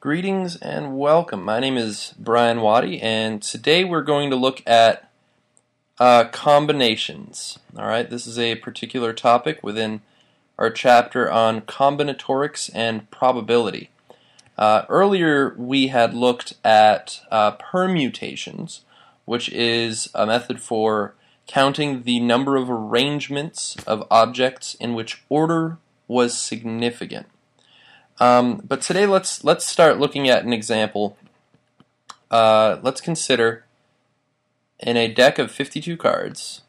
Greetings and welcome. My name is Brian Waddy, and today we're going to look at combinations. Alright, this is a particular topic within our chapter on combinatorics and probability. Earlier we had looked at permutations, which is a method for counting the number of arrangements of objects in which order was significant. But today let's start looking at an example. Let's consider in a deck of 52 cards,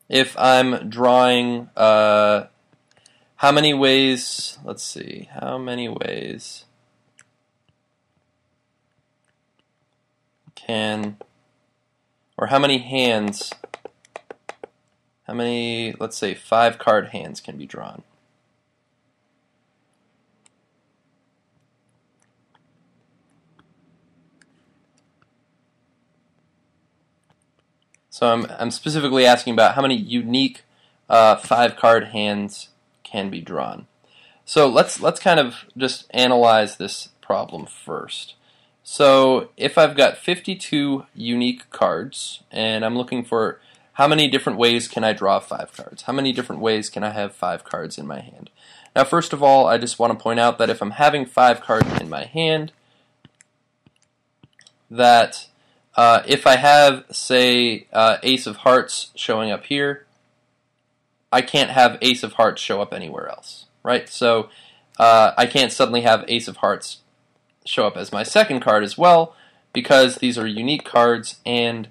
if I'm drawing how many ways, let's see, how many ways can, or how many hands, how many, let's say 5 card hands can be drawn. So I'm specifically asking about how many unique 5 card hands can be drawn. So let's kind of just analyze this problem first. So if I've got 52 unique cards and I'm looking for how many different ways can I draw 5 cards? How many different ways can I have 5 cards in my hand? Now, first of all, I just want to point out that if I'm having 5 cards in my hand, that if I have, say, Ace of Hearts showing up here, I can't have Ace of Hearts show up anywhere else, right? So I can't suddenly have Ace of Hearts show up as my second card as well, because these are unique cards, and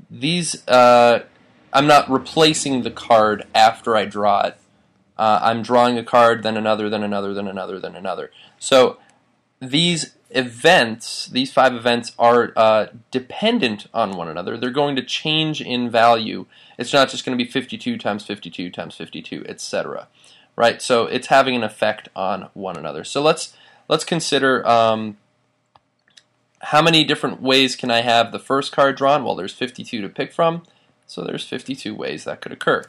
these, I'm not replacing the card after I draw it. I'm drawing a card, then another, then another, then another, then another. So these events, these 5 events, are dependent on one another. They're going to change in value. It's not just going to be 52 times 52 times 52, etc. Right? So it's having an effect on one another. So let's consider how many different ways can I have the first card drawn? Well, there's 52 to pick from, so there's 52 ways that could occur.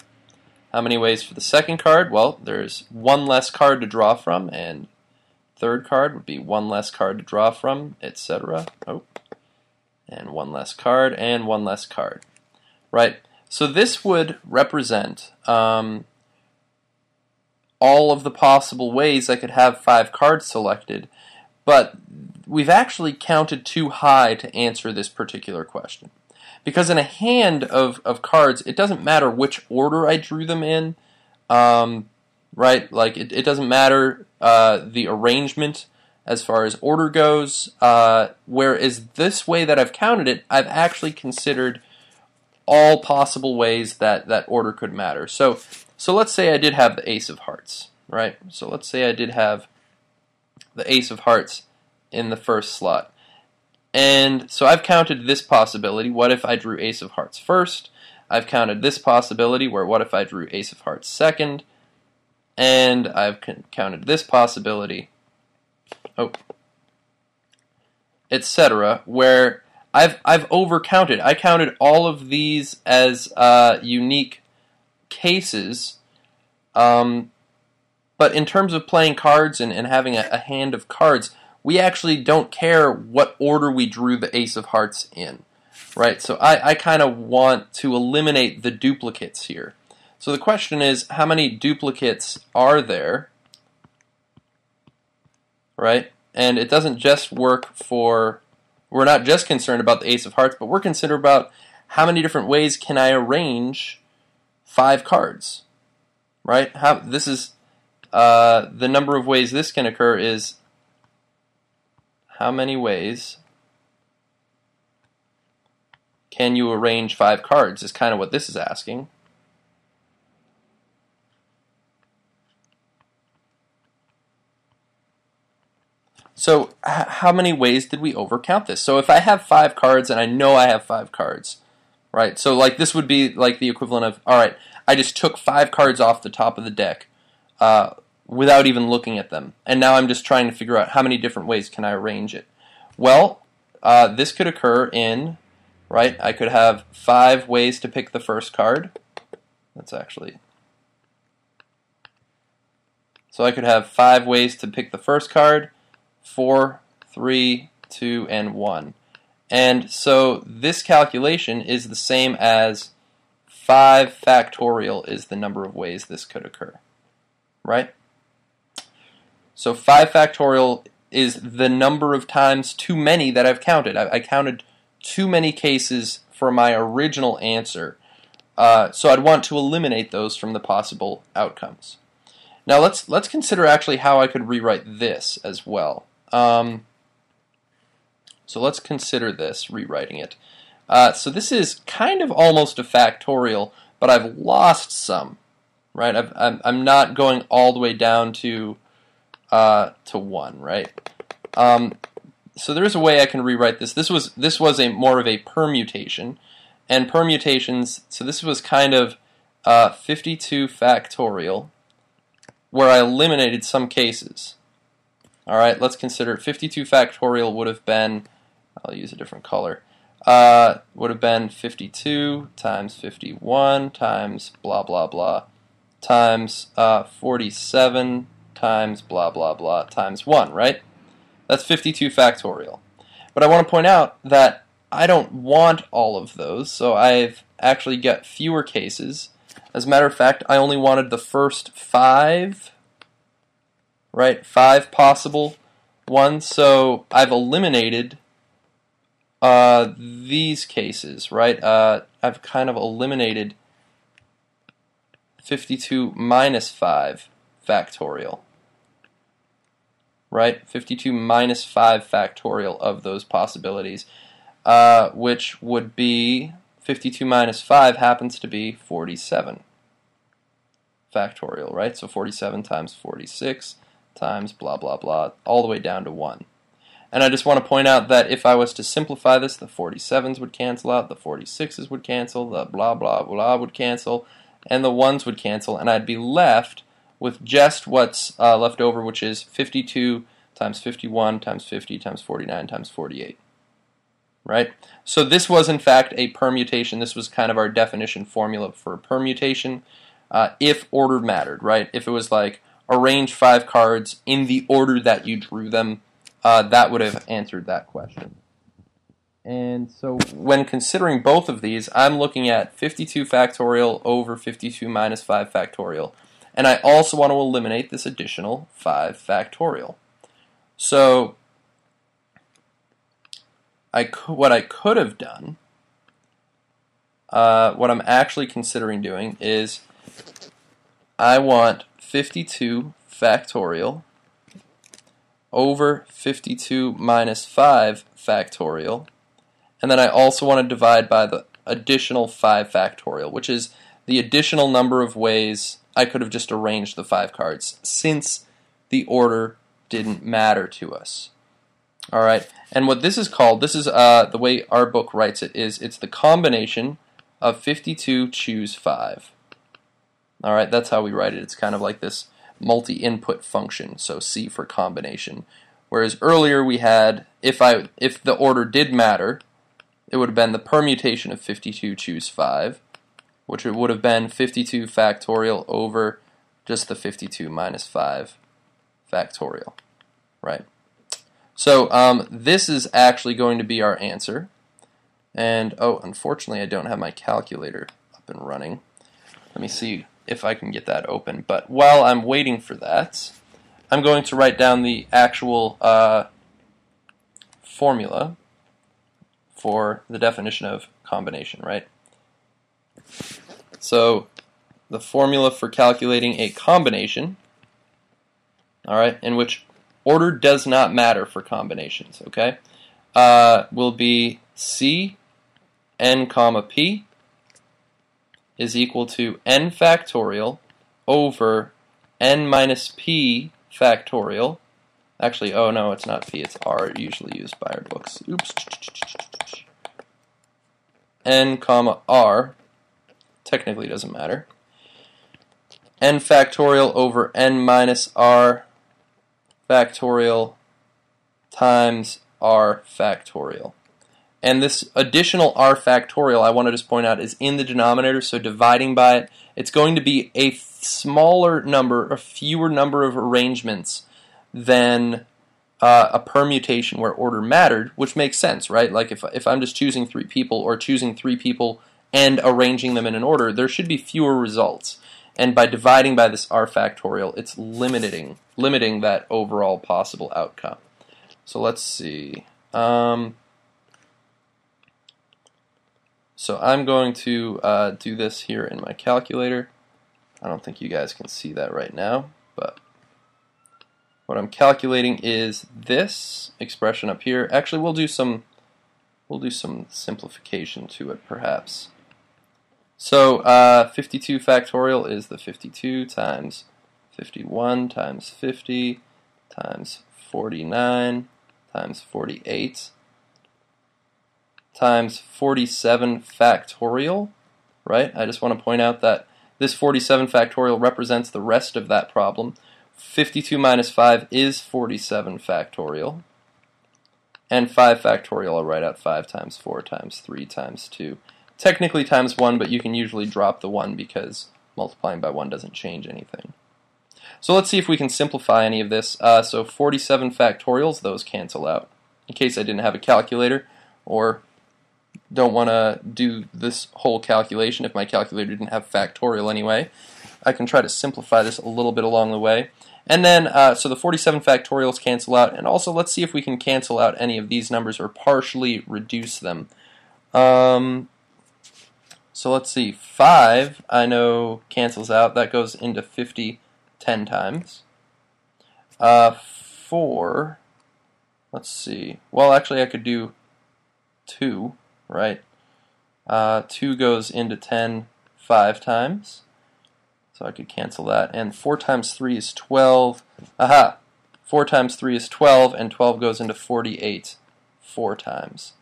How many ways for the second card? Well, there's 1 less card to draw from, and third card would be 1 less card to draw from, etc. Oh, and 1 less card, and 1 less card. Right? So this would represent all of the possible ways I could have 5 cards selected, but we've actually counted too high to answer this particular question. Because in a hand of cards, it doesn't matter which order I drew them in, right? Like, it doesn't matter the arrangement as far as order goes, whereas this way that I've counted it, I've actually considered all possible ways that order could matter. So let's say I did have the Ace of Hearts, right? So let's say I did have the Ace of Hearts in the first slot. And so I've counted this possibility, what if I drew Ace of Hearts first? I've counted this possibility, where what if I drew Ace of Hearts second? And I've counted this possibility, etc., where I've overcounted. I counted all of these as unique cases, but in terms of playing cards and having a hand of cards, we actually don't care what order we drew the Ace of Hearts in, right? So I kind of want to eliminate the duplicates here. So the question is, how many duplicates are there, right? And it doesn't just work for, we're not just concerned about the Ace of Hearts, but we're concerned about how many different ways can I arrange 5 cards, right? This is, the number of ways this can occur is how many ways can you arrange 5 cards is kind of what this is asking. So how many ways did we overcount this? So if I have 5 cards and I know I have 5 cards, right? So like this would be like the equivalent of, all right, I just took 5 cards off the top of the deck without even looking at them. And now I'm just trying to figure out how many different ways can I arrange it. Well, this could occur in, right, I could have 5 ways to pick the first card. That's actually So I could have 5 ways to pick the first card: 4, 3, 2, and 1. And so this calculation is the same as 5 factorial is the number of ways this could occur, right? So 5 factorial is the number of times too many that I've counted. I counted too many cases for my original answer. So I'd want to eliminate those from the possible outcomes. Now let's consider actually how I could rewrite this as well. So let's consider this, rewriting it. So this is kind of almost a factorial, but I've lost some, right? I'm not going all the way down to 1, right? So there is a way I can rewrite this. This was more of a permutation, and permutations. So this was kind of 52 factorial, where I eliminated some cases. All right, let's consider 52 factorial would have been. I'll use a different color. Would have been 52 times 51 times blah blah blah times 47 times blah blah blah times 1, right? That's 52 factorial. But I want to point out that I don't want all of those, so I've actually got fewer cases. As a matter of fact, I only wanted the first 5, right? 5 possible ones, so I've eliminated these cases, right? I've kind of eliminated 52 minus 5 factorial, right? 52 minus 5 factorial of those possibilities, which would be 52 minus 5 happens to be 47 factorial, right? So 47 times 46 times blah blah blah, all the way down to 1. And I just want to point out that if I was to simplify this, the 47s would cancel out, the 46s would cancel, the blah blah blah would cancel, and the 1s would cancel, and I'd be left with just what's left over, which is 52 times 51 times 50 times 49 times 48. Right? So this was in fact a permutation. This was kind of our definition formula for a permutation if order mattered, right? If it was like arrange 5 cards in the order that you drew them, that would have answered that question. And so when considering both of these, I'm looking at 52 factorial over 52 minus 5 factorial. And I also want to eliminate this additional 5 factorial. So what I could have done, what I'm actually considering doing is I want 52 factorial over 52 minus 5 factorial, and then I also want to divide by the additional 5 factorial, which is the additional number of ways I could have just arranged the 5 cards, since the order didn't matter to us. All right, and what this is called, this is the way our book writes it, is it's the combination of 52 choose 5. All right, that's how we write it. It's kind of like this multi-input function, so C for combination. Whereas earlier we had, if the order did matter, it would have been the permutation of 52 choose 5, which would have been 52 factorial over just the 52 minus 5 factorial, right? So this is actually going to be our answer. And, oh, unfortunately I don't have my calculator up and running. Let me see if I can get that open. But while I'm waiting for that, I'm going to write down the actual formula for the definition of combination, right? So the formula for calculating a combination, all right, in which order does not matter for combinations, okay, will be C n comma p is equal to n factorial over n minus p factorial. Actually, oh no, it's not p, it's r, usually used by our books. Oops. N comma r, technically doesn't matter. N factorial over n minus r factorial times r factorial. And this additional r factorial, I want to just point out, is in the denominator, so dividing by it, it's going to be a smaller number, a fewer number of arrangements than a permutation where order mattered, which makes sense, right? Like if I'm just choosing 3 people or choosing 3 people and arranging them in an order, there should be fewer results. And by dividing by this r factorial, it's limiting that overall possible outcome. So let's see. So I'm going to do this here in my calculator. I don't think you guys can see that right now, but what I'm calculating is this expression up here. Actually, we'll do some simplification to it, perhaps. So 52 factorial is the 52 times 51 times 50 times 49 times 48 times 47 factorial, right? I just want to point out that this 47 factorial represents the rest of that problem. 52 minus 5 is 47 factorial. And 5 factorial, I'll write out 5 times 4 times 3 times 2. Technically times 1, but you can usually drop the 1 because multiplying by 1 doesn't change anything. So let's see if we can simplify any of this. So 47 factorials, those cancel out. In case I didn't have a calculator or don't want to do this whole calculation, if my calculator didn't have factorial anyway, I can try to simplify this a little bit along the way. And then, so the 47 factorials cancel out, and also let's see if we can cancel out any of these numbers or partially reduce them. So let's see, 5 I know cancels out. That goes into 50 10 times. 4, let's see, well actually I could do 2, right? 2 goes into 10 5 times. So I could cancel that. And 4 times 3 is 12. Aha! 4 times 3 is 12, and 12 goes into 48 4 times.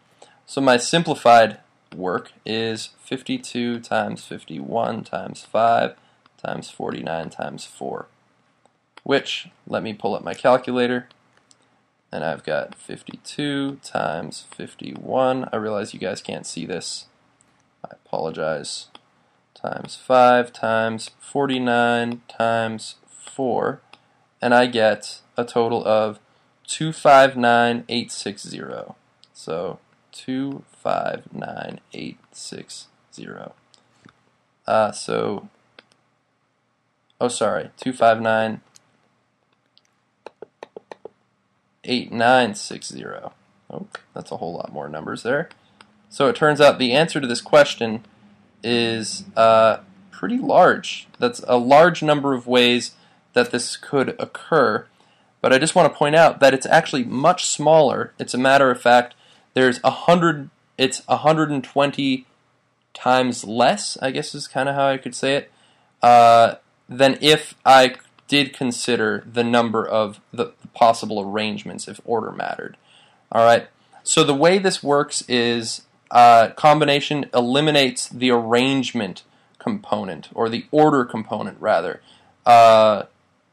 So my simplified work is 52 times 51 times 5 times 49 times 4. Which, let me pull up my calculator. And I've got 52 times 51. I realize you guys can't see this. I apologize. Times 5 times 49 times 4, and I get a total of 259860. So 259860. Sorry, 2598960. Oh, that's a whole lot more numbers there. So it turns out the answer to this question is pretty large. That's a large number of ways that this could occur, but I just want to point out that it's actually much smaller. It's a matter of fact, there's 100. It's 120 times less, I guess is kind of how I could say it, than if I did consider the number of the possible arrangements if order mattered. All right. So the way this works is combination eliminates the arrangement component, or the order component rather,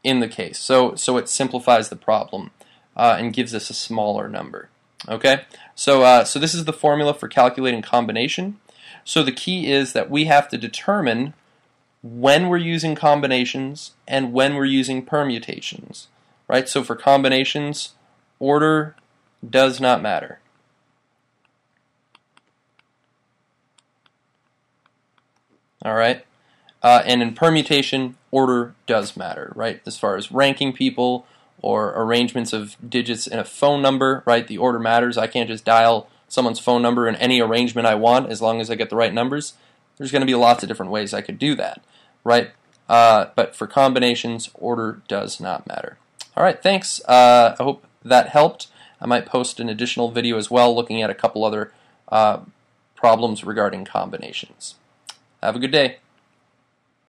in the case. So it simplifies the problem and gives us a smaller number. Okay, so this is the formula for calculating combination. So the key is that we have to determine when we're using combinations and when we're using permutations. Right. So for combinations, order does not matter. All right, and in permutation, order does matter, right? As far as ranking people or arrangements of digits in a phone number, right? The order matters. I can't just dial someone's phone number in any arrangement I want as long as I get the right numbers. There's going to be lots of different ways I could do that, right? But for combinations, order does not matter. All right, thanks. I hope that helped. I might post an additional video as well looking at a couple other problems regarding combinations. Have a good day.